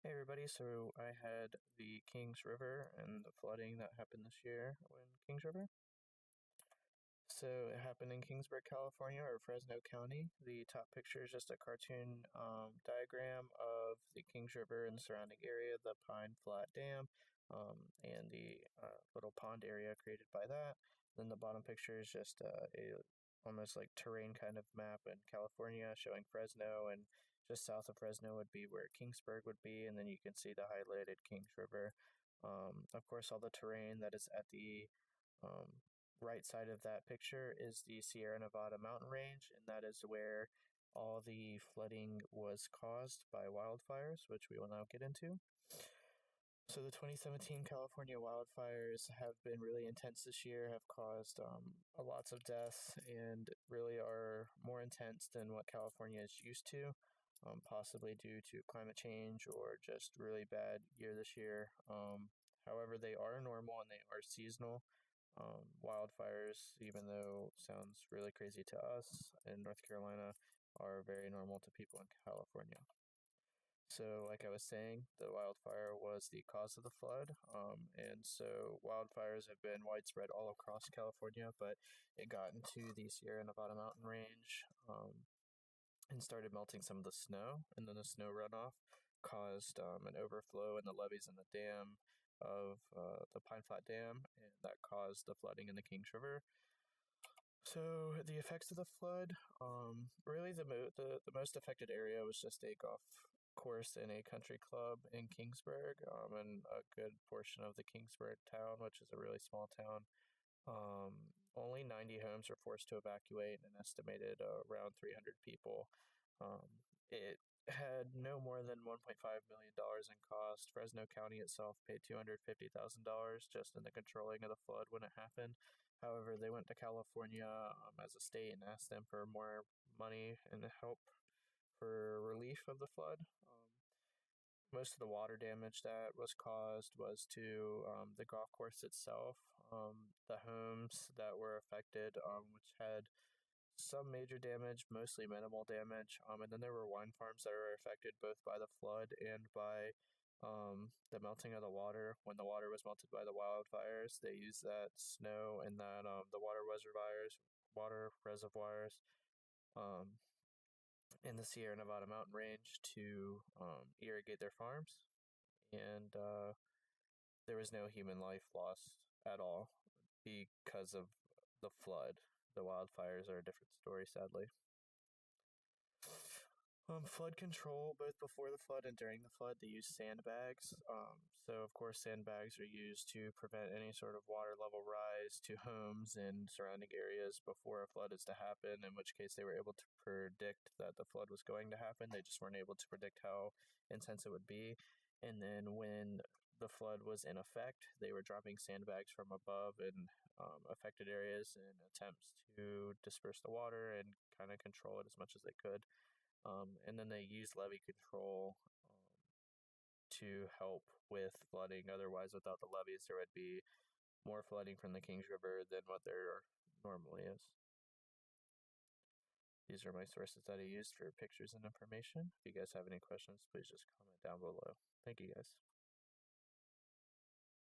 Hey everybody, so I had the Kings River and the flooding that happened this year in Kings River. So it happened in Kingsburg, California, or Fresno County. The top picture is just a cartoon diagram of the Kings River and the surrounding area, the Pine Flat Dam, and the little pond area created by that. Then the bottom picture is just a almost like terrain kind of map in California showing Fresno, and just south of Fresno would be where Kingsburg would be, and then you can see the highlighted Kings River. Of course, all the terrain that is at the um, right side of that picture is the Sierra Nevada mountain range, and that is where all the flooding was caused by wildfires, which we will now get into. So the 2017 California wildfires have been really intense this year, have caused lots of deaths, and really are more intense than what California is used to, possibly due to climate change or just really bad year this year. However, they are normal and they are seasonal. Wildfires, even though sounds really crazy to us in North Carolina, are very normal to people in California. So, like I was saying, the wildfire was the cause of the flood. And so wildfires have been widespread all across California, but it got into the Sierra Nevada mountain range and started melting some of the snow. And then the snow runoff caused an overflow in the levees in the dam of the Pine Flat Dam, and that caused the flooding in the Kings River. So the effects of the flood, really the most affected area was just a golf course in a country club in Kingsburg, and a good portion of the Kingsburg town, which is a really small town. Only 90 homes were forced to evacuate, and an estimated around 300 people. It had no more than $1.5 million in cost. Fresno County itself paid $250,000 just in the controlling of the flood when it happened. However, they went to California as a state and asked them for more money and help for relief of the flood. Most of the water damage that was caused was to the golf course itself. The homes that were affected, which had some major damage, mostly minimal damage. And then there were wine farms that were affected both by the flood and by the melting of the water. When the water was melted by the wildfires, they used that snow and that the water reservoirs um, in the Sierra Nevada mountain range to irrigate their farms. And there was no human life lost at all because of the flood. The wildfires are a different story, sadly. Flood control, both before the flood and during the flood, they use sandbags. So, of course, sandbags are used to prevent any sort of water level rise to homes and surrounding areas before a flood is to happen, in which case they were able to predict that the flood was going to happen. They just weren't able to predict how intense it would be. And then when the flood was in effect, they were dropping sandbags from above in affected areas in attempts to disperse the water and kind of control it as much as they could. And then they use levee control to help with flooding. Otherwise, without the levees, there would be more flooding from the Kings River than what there normally is. These are my sources that I used for pictures and information. If you guys have any questions, please just comment down below. Thank you, guys.